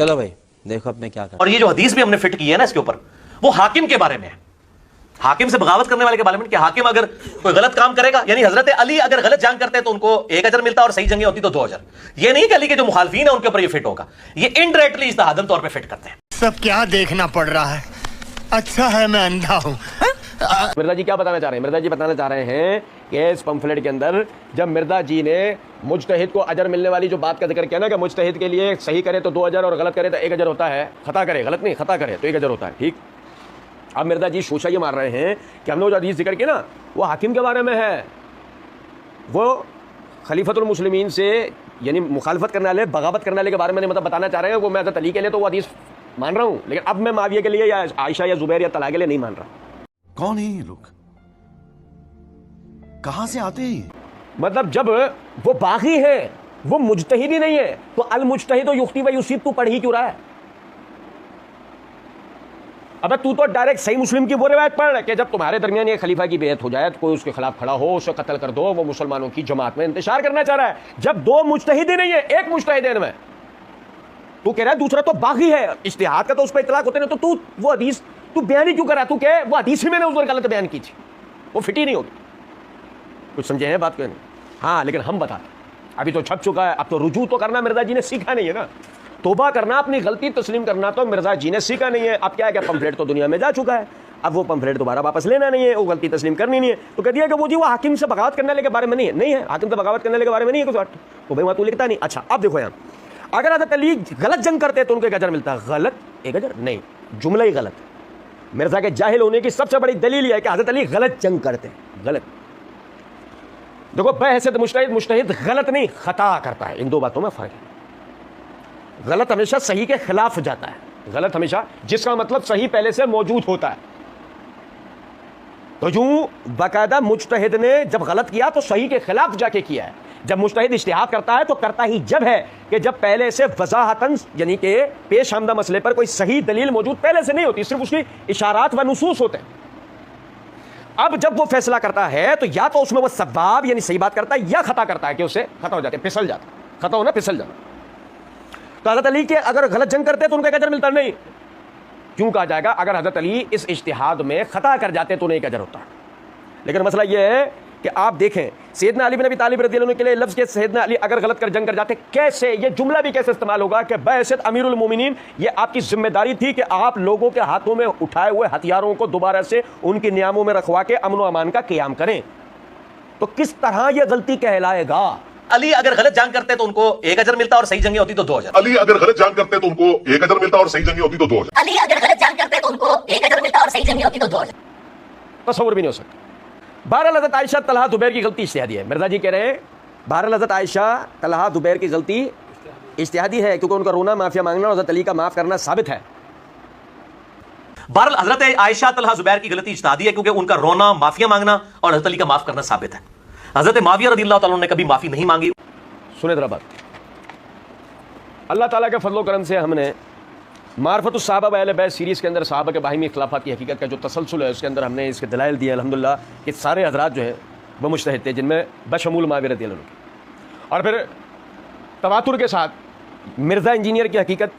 चलो भाई देखो अब मैं क्या कर। और ये जो हदीस भी हमने फिट की है ना इसके ऊपर, वो हाकिम के बारे में है, हाकिम से बगावत करने वाले के बारे में कि हाकिम अगर कोई गलत काम करेगा, यानी हजरत अली अगर गलत जंग करते तो उनको 1 अजर मिलता और सही जंगें होती तो 2 अजर। ये नहीं कि अली के जो मुखालफीन है उनके ऊपर ये फिट होगा, ये इनडायरेक्टली इज्तिहादन तौर पे फिट करते हैं। सब क्या देखना पड़ रहा है, अच्छा है मैं अंधा हूं। मिर्जा जी क्या बताना चाह रहे हैं? मिर्जा जी बताना चाह रहे हैं कि इस पंफलेट के अंदर जब मिर्जा जी ने मुज्तहिद को अजर मिलने वाली जो बात का जिक्र किया ना कि मुज्तहिद के लिए सही करे तो 2 अजर और गलत करे तो 1 अजर होता है, खता करे, गलत नहीं खता करे तो 1 अजर होता है, ठीक। अब मिर्जा जी शोशा ये मार रहे हैं कि हमने जो हदीस जिक्र की ना वो हाकिम के बारे में है, वो खलीफतुल मुस्लिमीन से यानी मुखालफत करने वाले, बगावत करने वाले के बारे में मतलब बताना चाह रहे हैं। वो मैं हज़रत अली के लिए तो वो हदीस मान रहा हूँ, लेकिन अब मैं माविया के लिए या आयशा या जुबैर या तला के लिए नहीं मान रहा। कौन है ये लोग, कहां से आते हैं? मतलब जब वो बागी है, वो मुज्तहिद ही नहीं है, तो अल मुज्तहिद युख्ती व युसीब तू पढ़ ही क्यों रहा है? अबे तू तो डायरेक्ट सही मुस्लिम की वो रिवायत पढ़ कि जब तुम्हारे दरमियान ये खलीफा की बेअत हो जाए तो कोई उसके खिलाफ खड़ा हो, उसे कत्ल कर दो, वो मुसलमानों की जमात में इंतशार करना चाह रहा है। जब 2 मुज्तहिद ही नहीं है, एक मुज्तहिद है इनमें, तू कह रहा है दूसरा तो बागी है, इज्तिहाद का तो उस पर इतलाक होते नहीं, तो तू वो हदीस तू बयान ही क्यों करा? तू कह वो हदीस ही मैंने उस गलत बयान की थी, वो फिट ही नहीं होगी। कुछ समझे हैं बात? नहीं हाँ, लेकिन हम बताते, अभी तो छप चुका है, अब तो रुजू तो करना मिर्जा जी ने सीखा नहीं है ना, तोबा करना, अपनी गलती तस्लीम करना तो मिर्जा जी ने सीखा नहीं है। अब क्या है कि पंफलेट तो दुनिया में जा चुका है, अब वो पंफलेट दोबारा वापस लेना नहीं है, वो गलती तस्लीम करनी नहीं है, तो कह दिया कि वो जी वो हाकिम से बगावत करने वाले के बारे में नहीं है, नहीं है हाकिम से बगावत करने वाले के बारे में नहीं है कुछ, तो भाई वहाँ तू लिखता नहीं। अच्छा अब देखो यहाँ, अगर हज़रत अली गलत जंग करते तो उनको 1 अजर मिलता, गलत 1 अजर नहीं, जुमला ही गलत। मिर्जा के जाहिल होने की सबसे बड़ी दलील यह है कि हज़रत अली गलत जंग करते हैं, गलत। देखो बहैसियत मुज्तहिद, मुज्तहिद गलत नहीं खता करता है, इन 2 बातों में फर्क है। गलत हमेशा सही के खिलाफ जाता है, गलत हमेशा जिसका मतलब सही पहले से मौजूद होता है। तो यूं बाकायदा मुज्तहिद ने जब गलत किया तो सही के खिलाफ जाके किया है। जब मुज्तहिद इज्तिहाद करता है तो करता ही जब है कि जब पहले से वजाहतन यानी कि पेश आमदा मसले पर कोई सही दलील मौजूद पहले से नहीं होती, सिर्फ उसकी इशारात व नुसूस होते हैं। अब जब वो फैसला करता है तो या तो उसमें वो सबाब यानी सही बात करता है या खता करता है कि उससे खता हो जाते हैं, फिसल जाता है, खता होना फिसल जाता। तो हज़रत अली के अगर गलत जंग करते तो उनको 1 अजर मिलता नहीं, क्यों कहा जाएगा? अगर हज़रत अली इस इज्तिहाद में खता कर जाते तो उन्हें 1 अजर होता। लेकिन मसला यह है कि आप देखें सैयदना अली बिन अबी तालिब रज़ियल्लाहु अन्हु के लिए लफ्ज़ के सैयदना अली अगर गलत कर जंग कर जाते, कैसे ये जुमला भी कैसे इस्तेमाल होगा कि बहैसियत अमीरुल मोमिनीन ये आपकी जिम्मेदारी थी कि आप लोगों के हाथों में उठाए हुए हथियारों को दोबारा से उनकी नियामों में रखवा के अमन व अमान का क़याम करें। तो किस तरह यह गलती कहलाएगा? अली अगर गलत जंग करते तो उनको 1 अजर मिलता और सही जंगें होती तो 2 अजर। अली अगर गलत जंग करते तो उनको 1 अजर मिलता और सही जंगें होती तो 2 अजर। अली अगर गलत जंग करते तो उनको 1 अजर मिलता और सही जंगें होती तो 2 अजर। तसव्वुर भी नहीं हो सकता। बहरहाल हज़रत आयशा तलहा जुबैर की गलती इज्तिहादी है। मिर्जा जी कह रहे हैं बहरहाल हज़रत आयशा तलहा जुबैर की गलती इज्तिहादी है, क्योंकि उनका रोना माफिया मांगना और हज़रत अली का माफ करना साबित है। बहरहाल हजरत आयशा तलहा जुबैर की गलती इज्तिहादी है, क्योंकि उनका रोना माफिया मांगना और हज़रत अली का माफ करना साबित है। हज़रत माविया रज़ियल्लाहु तआला अन्हु ने कभी माफी नहीं मांगी। सुने जरा बात, अल्लाह ताला के फजल करम से हमने मारफतुस सहाबा व अहले बैत सीरीज़ के अंदर सहाबा के बाहिमी इख्तिलाफ़ात की हकीकत का जो तसलसल है उसके अंदर हमने इसके दलाइल दिए अल्हम्दुलिल्लाह कि सारे हज़रात जो है वह मुज्तहिद थे, जिनमें बशमूल माविया रज़ियल्लाहु अन्हु। और फिर तवातुर के साथ मिर्ज़ा इंजीनियर की हकीकत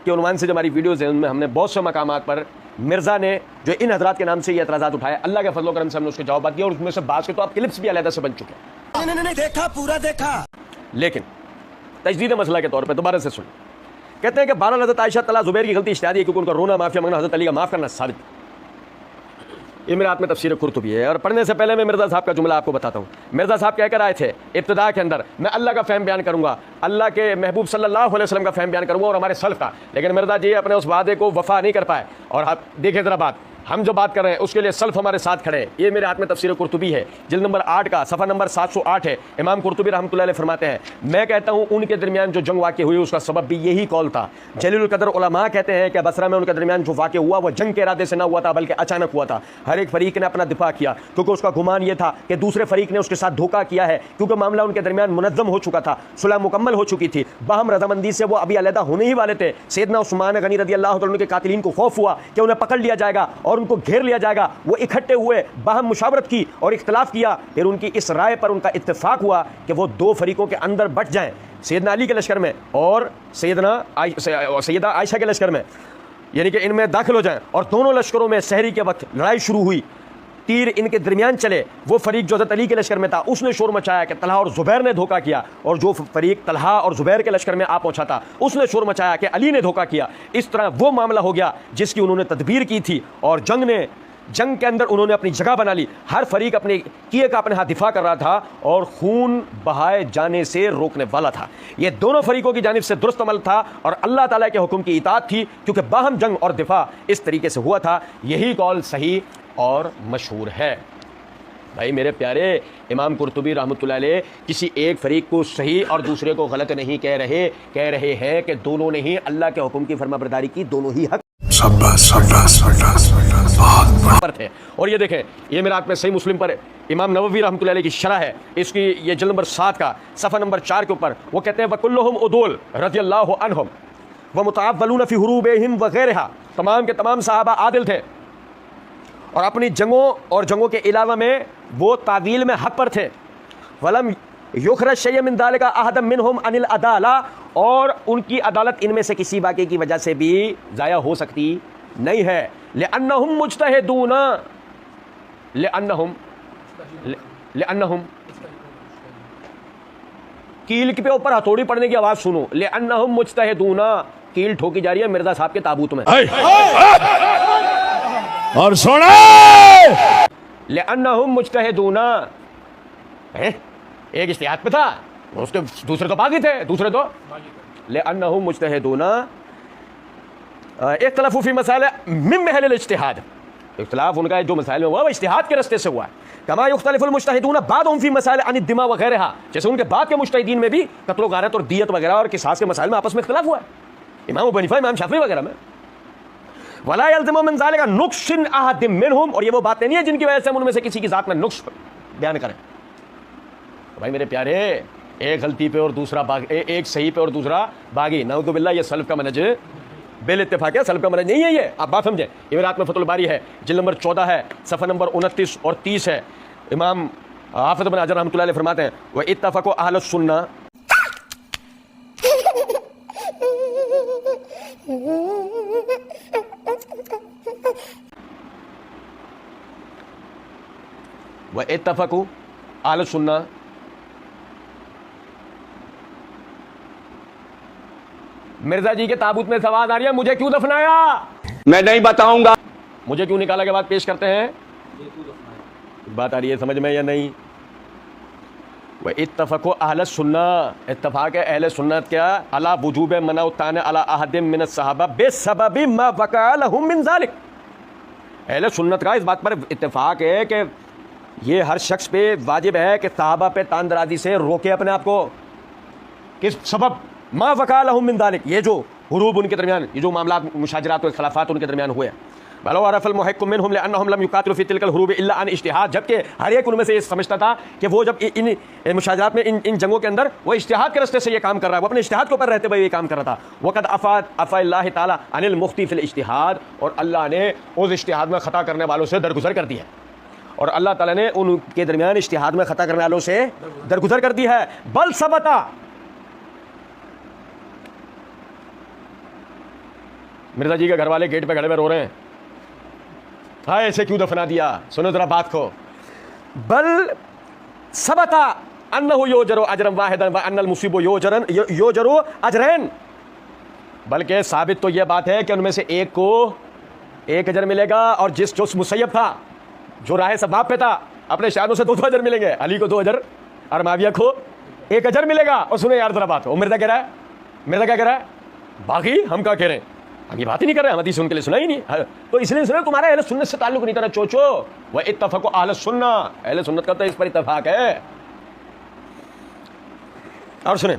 के उन्वान से जो हमारी वीडियोज़ हैं उनमें हमने बहुत से मकामात पर मिर्ज़ा ने जो इन हज़रात के नाम से ये एतराज़ात उठाए, अल्लाह के फजल करम से हमने उसके जवाब दिए और उसमें से बात के तो आप क्लिप्स भी अलहदा से बन चुके हैं। नहीं देखा, पूरा देखा। लेकिन तजदीद मसला के तौर पर दोबारा से सुन, कहते हैं कि 12 हज़रत आयशा तलहा जुबैर की गलती इज्तिहादी है, क्योंकि उनका रोना माफिया मांगना हज़रत अली का माफ़ करना साबित। ये मेरे हाथ में तफसीर कुर्तुबी है। और पढ़ने से पहले मैं मिर्ज़ा साहब का जुमला आपको बताता हूँ। मिर्ज़ा साहब कहकर आए थे इब्तिदा के अंदर, मैं अल्लाह का फ़हम बयान करूँगा, अल्लाह के महबूब सल्लल्लाहु अलैहि वसल्लम का फ़हम बयान करूँगा और हमारे सल्फ़ का। लेकिन मिर्ज़ा जी अपने उस वादे को वफ़ा नहीं कर पाए। और आप देखिए ज़रा बात, हम जो बात कर रहे हैं उसके लिए सल्फ़ हमारे साथ खड़े हैं। ये मेरे हाथ में तफसीर कुर्तुबी है, जिल्द नंबर 8 का सफ़ा नंबर 708 है। इमाम कुर्तुबी रहमतुल्लाह अलैह फरमाते हैं, मैं कहता हूँ उनके दरमियान जो जंग वाक़ हुई उसका सबब भी यही कौल था। जलीलुल कदर उलमा कहते हैं कि बसरा में उनके दरमियान जो वाक़ हुआ वह जंग के इरादे से ना हुआ था, बल्कि अचानक हुआ था। हर एक फरीक ने अपना दिफा किया, क्योंकि उसका गुमान यह था कि दूसरे फरीक ने उसके साथ धोखा किया है, क्योंकि मामला उनके दरमियान मुनज़्ज़म हो चुका था, सुलह मुकम्मल हो चुकी थी, बाहम रज़ामंदी से वो अभी अलहदा होने ही वाले थे। सैयदना उस्मान गनी रज़ियल्लाहु अन्हु के कातिलीन को खौफ हुआ कि उन्हें पकड़ लिया जाएगा और उनको घेर लिया जाएगा। वो इकट्ठे हुए, बाहम मुशावरत की और इख्तलाफ किया। फिर उनकी इस राय पर उनका इत्तेफाक हुआ कि वो दो फरीकों के अंदर बट जाएं, सैयदना अली के लश्कर में और सैयदा आयशा के लश्कर में, यानी कि इनमें दाखिल हो जाएं। और दोनों लश्करों में सहरी के वक्त लड़ाई शुरू हुई, तीर इनके दरमियान चले। वो फरीक जो हज़रत अली के लश्कर में था उसने शोर मचाया कि तलहा और ज़ुबैर ने धोखा किया, और जो फरीक तलहा और ज़ुबैर के लश्कर में आ पहुंचा था उसने शोर मचाया कि अली ने धोखा किया। इस तरह वो मामला हो गया जिसकी उन्होंने तदबीर की थी, और जंग के अंदर उन्होंने अपनी जगह बना ली। हर फरीक अपने किए का अपने हाथ दिफा कर रहा था और खून बहाए जाने से रोकने वाला था। ये दोनों फरीकों की जानिब से दुरुस्त अमल था और अल्लाह ताला के हुक्म की इताअत थी, क्योंकि बाहम जंग और दिफा इस तरीके से हुआ था। यही कौल सही और मशहूर है। भाई मेरे प्यारे, इमाम कुर्तुबी रहमतुल्लाह अलैह किसी एक फरीक को सही और दूसरे को गलत नहीं कह रहे हैं कि दोनों ने ही अल्लाह के हुक्म की फरमाबरदारी की, दोनों ही हक पर थे। और ये देखें, ये मेरे हाथ में सही मुस्लिम पर इमाम नववी रहमतुल्लाह अलैह की शरह है, इसकी ये जल्द नंबर 7 का सफ़ा नंबर 4 के ऊपर वो कहते हैं वकुल्लुहुम उदूल रज़ियल्लाहु अन्हुम व मुतअव्वलून फ़ी हुरूबिहिम व गैरिहा, तमाम के तमाम सहाबा आदिल थे और अपनी जंगों के अलावा में वो तावील में हक पर थे। वलम युखरज शैय मिन ज़ालिका अहदम मिनहुम अनिल अदाला, और उनकी अदालत इनमें से किसी वाक़े की वजह से भी ज़ाया हो सकती नहीं है। लिअन्नहुम मुज्तहिदून, लिअन्नहुम कील के ऊपर हथौड़ी पड़ने की आवाज़ सुनो, लिअन्नहुम मुज्तहिदून, कील ठोकी जा रही है मिर्ज़ा साहब के ताबूत में। और सुना लिअन्नहुम मुज्तहिदून, एक इज्तिहाद पे था, उसके दूसरे तो बागी थे, दूसरे तो लिअन्नहुम मुज्तहिदून इख्तलाफू फी मसाइल मिन महल इज्तिहाद, इख्तलाफ उनका जो मसाइल में हुआ वो इज्तिहाद के रास्ते से हुआ है। कमा युख्तलिफुल मुज्तहिदून बादहुम फी मसाइल अन दिमा वगैरहा, जैसे उनके बाद के मुज्तहिदीन में भी कत्ल गारत और दियत वगैरह और किसास के मसाइल में आपस में इख्तलाफ हुआ है, इमाम अबू हनीफा, इमाम शाफी वगैरह में। वला यल्ज़िमु मिन ज़ालिका नुक्शन अहदिम मिनहुम, और ये वो बातें नहीं है जिनकी वजह से हम उनमें से किसी की जात में नुक्स बयान करें। तो भाई मेरे प्यारे, एक गलती पे और दूसरा एक सही पे और दूसरा बागी, नऊज़ु बिल्लाह, ये सल्फ का मनहज बेल इत्तेफाक है, सल्फ का मनहज नहीं है ये, आप बात समझें। ये मेरे हाथ में फतहुल बारी है, जिल्द नंबर 14 है, सफ़ा नंबर 29 और 30 है। इमाम हाफ़िज़ इब्न हजर रहमतुल्लाह अलैह फरमाते हैं व इत्तफ़क़ु अहलुस सुन्नह, व इत्तफ़क़ु अहलुस सुन्नह, मिर्जा जी के ताबूत में आवाज आ रही है, मुझे क्यों दफनाया? मैं नहीं बताऊंगा। मुझे क्यों निकाला के बाद पेश करते हैं? बात आ रही है समझ में या नहीं? वह इत्तफ़क़ु अहल सुन्नह, इत्तफ़ाक़ अहल सुन्नत क्या अला वुजूब मना तान अला अहदिम मिन सहाबा बेसबबि मा वक़अ लहुम मिन ज़ालिक। अहल सुन्नत का इस बात पर इत्तफ़ाक़ है कि ये हर शख्स पे वाजिब है कि सहाबा पे तानदराजी से रोके अपने आप को, किस सबब मा वक़अ लहुम मिन ज़ालिक, ये जो हुरूब उनके दरमियान, ये जो मामला मुशाजरात और खिलाफात उनके दरमियान हुए। वलो अरफ़ल मुहक़्क़िम मिनहुम लिअन्नहुम लम युक़ातिलू फ़ी तिल्कल हुरूब इल्ला अन इज्तिहाद, जबकि हर एक उनमें से ये समझता था कि वो जब इन मुशाजरात में इन जंगों के अंदर वो इज्तिहाद के रास्ते से ये काम कर रहा है, वो अपने इज्तिहाद के ऊपर रहते हुए ये काम कर रहा था। वक़द अफ़ा ताला अनिल मुख़्ती फ़िल इज्तिहाद, और अल्लाह ने उस इज्तिहाद में ख़ता करने वालों से दरगुजर कर दी है, और अल्लाह ताला ने उनके दरमियान इज्तिहाद में ख़ता करने वालों से दरगुजर कर दी है। बल सबता, मिर्जा जी के घर वाले गेट पे खड़े में रो रहे हैं, हाँ ऐसे क्यों दफना दिया? सुनो जरा बात को। बल सबता अन्नहु योजरु अजरन वाहिदन व अन्नल मुसीबु योजरु अजरैन, बल्कि साबित तो यह बात है कि उनमें से एक को एक अजर मिलेगा, और जो मुसैयब था, जो राह सबाब पे था, अपने शानों से 2 अजर मिलेंगे। अली को 2 अजर और माविया को 1 अजर मिलेगा। और सुनो यार जरा बात, मिर्जा कह रहा है, मिर्जा क्या कह रहा है? बाकी हम क्या कह रहे हैं? हम ये बात ही नहीं कर रहे, हम हदीस उनके लिए सुना ही नहीं, तो इसलिए सुने तुम्हारा अहले सुन्नत से ताल्लुक नहीं था चोचो। वह इत्तफ़क़ु अहले सुन्नह, अहले सुन्नत का तो इस पर इत्तफ़ाक़ है। और सुने,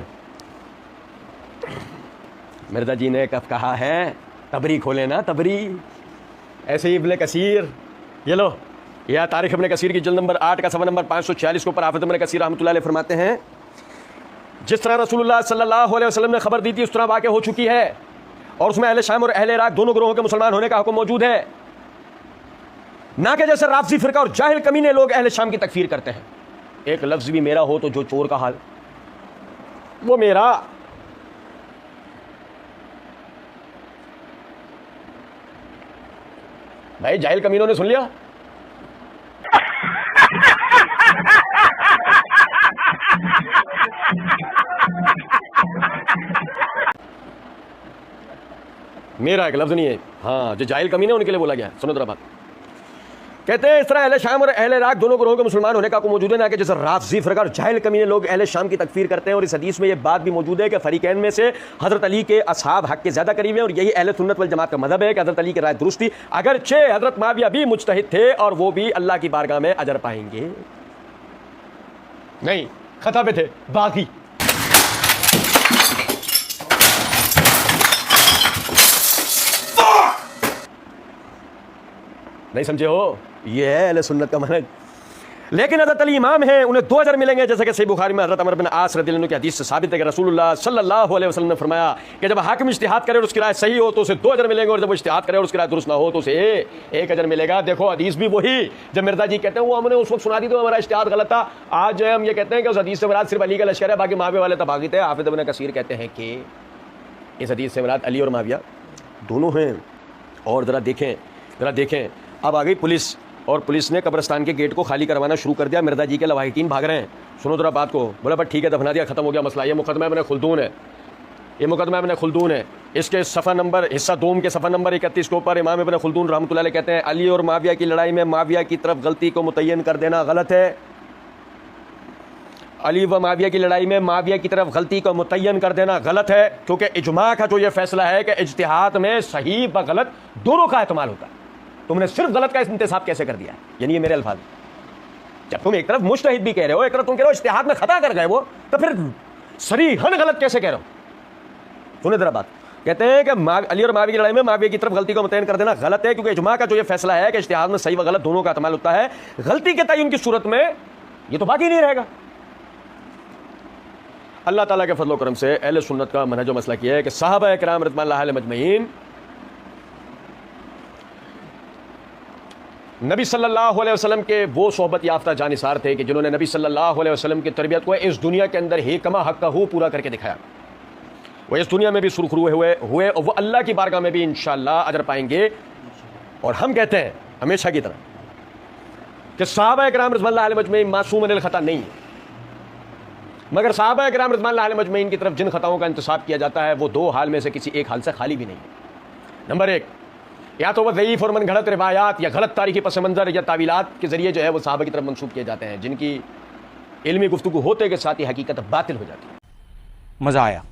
मिर्जा जी ने कब कहा है, तबरी खोले ना, तबरी, ऐसे ही इब्ने कसीर, ये लो, यह तारीख़ इब्ने कसीर की जिल्द नंबर 8 का सफ़ा नंबर 546 के ऊपर हाफ़िज़ इब्ने कसीर रहमतुल्लाह अलैह फरमाते हैं, जिस तरह रसूलुल्लाह सल्लल्लाहु अलैहि वसल्लम ने खबर दी थी उस तरह वाक़या हो चुकी है, और उसमें अहले शाम और अहले इराक दोनों ग्रोहों के मुसलमान होने का हुक्म मौजूद है। ना कि जैसे राफजी फिरका और जाहिल कमीने लोग अहले शाम की तकफीर करते हैं। एक लफ्ज भी मेरा हो तो जो चोर का हाल वो मेरा। भाई जाहिल कमीनों ने सुन लिया। मेरा एक लफ्ज नहीं है, हाँ जो जाहिल कमीने उनके लिए बोला गया है। सुनो जरा बात। कहते हैं इस तरह अहले शाम और अहले इराक दोनों ग्रोहों के मुसलमान होने का को मौजूद है, ना कि जैसे राफजी फिरका और जाहिल कमीने लोग अहले शाम की तकफीर करते हैं। और इस हदीस में यह बात भी मौजूद है कि फरीकैन में से हजरत अली के असहाब हक के ज्यादा करीब हैं, और यही अहले सुन्नत वल जमात का मजहब है कि हजरत अली की राय दुरुस्त थी, अगरचे हजरत माविया भी मुजतहिद थे और वो भी अल्लाह की बारगाह में अजर पाएंगे। नहीं खता पे थे बागी। नहीं समझे हो, ये है अहले सुन्नत का मनहज। लेकिन हज़रत अली इमाम हैं, उन्हें 2 अजर मिलेंगे, जैसे कि सही बुखारी में हज़रत अमर बिन आस रज़ियल्लाहु अन्हु की हदीस से साबित है कि रसूलुल्लाह सल्लल्लाहु अलैहि वसल्लम ने फरमाया कि जब हाकिम इज्तिहाद करे और उसकी राय सही हो तो उसे 2 अजर मिलेंगे, और जब वो इज्तिहाद करे और उसकी राय दुरुस्त ना हो तो उसे 1 अजर मिलेगा। देखो हदीस भी वही, जब मिर्जा जी कहते हैं वो हमने उस वक्त सुना दी तो हमारा इज्तिहाद गलत था। आज जो है हम ये कहते हैं कि उस हदीस से मुराद सिर्फ अली का लश्कर है, बाकी माविया वाले तबागी थे। हाफिज़ इब्न कसीर कहते हैं कि इस हदीस से मुराद अली और माविया दोनों हैं। और ज़रा देखें अब आ गई पुलिस, और पुलिस ने कब्रिस्तान के गेट को खाली करवाना शुरू कर दिया। मिर्जा जी के लवाहिकीन भाग रहे हैं। सुनो जरा बात को। बोला बट ठीक है दफना दिया, खत्म हो गया मसला। ये मुकदमा इब्न खुल्दून है, ये मुकदमा इब्न खुल्दून है। इसके सफ़ा नंबर हिस्सा 2 के सफ़ा नंबर 31 के ऊपर इमाम इब्न खुल्दून रहमतुल्लाह अलैह कहते हैं अली और माविया की लड़ाई में माविया की तरफ गलती को मुतय्यन कर देना गलत है। अली व माविया की लड़ाई में माविया की तरफ गलती को मुतय्यन कर देना गलत है, क्योंकि इजमा का जो ये फैसला है कि इज्तिहाद में सही व गलत दोनों का एहतमाल होता है। तुमने सिर्फ गलत का इंतसाब कैसे कर दिया है? यानी ये मेरे अल्फाज, जब तुम एक तरफ मुज्तहिद भी कह रहे हो, एक तरफ तुम कह रहे हो इज्तिहाद में खता कर गए वो, तो फिर सरीहन गलत कैसे कह रहे हो? सुने जरा बात। कहते हैं कि अली और माविया की लड़ाई में माविया की तरफ गलती को मुतय्यन कर देना गलत है, क्योंकि इजमा का जो ये फैसला है कि इज्तिहाद में सही व गलत दोनों का एहतमाल होता है। गलती के तयन की सूरत में ये तो बाकी नहीं रहेगा। अल्लाह ताला के फजल करम से अहले सुन्नत का मनहज व मसलक यह है कि सहाबा किराम रिज़वानुल्लाह अलैहिम अजमईन नबी सल्लल्लाहु अलैहि वसल्लम के वो सोहबत याफ्ता जानिसार थे कि जिन्होंने नबी सल्लल्लाहु अलैहि वसल्लम की तरबियत को इस दुनिया के अंदर ही कमा हक़्क़हू पूरा करके दिखाया। वो इस दुनिया में भी सुरखरू हुए और वो अल्लाह की बारगाह में भी इंशाअल्लाह अजर पाएंगे। और हम कहते हैं हमेशा की तरह कि सहाबा किराम रिज़वानुल्लाह अलैहिम अजमईन मासूम अनिल खता नहीं है, मगर सहाबा किराम रिज़वानुल्लाह अलैहिम अजमईन की तरफ जिन खताओं का इंतसाब किया जाता है वो 2 हाल में से किसी एक हाल से खाली भी नहीं है। नंबर 1, या तो वह ज़ईफ़ और मनगढ़ंत रिवायात या गलत तारीखी पस मंज़र या तावीलात के ज़रिए जो है वो सहाबा की तरफ मंसूब किए जाते हैं, जिनकी इल्मी गुफ्तगू होते के साथ ही हकीकत बातिल हो जाती है। मज़ा आया।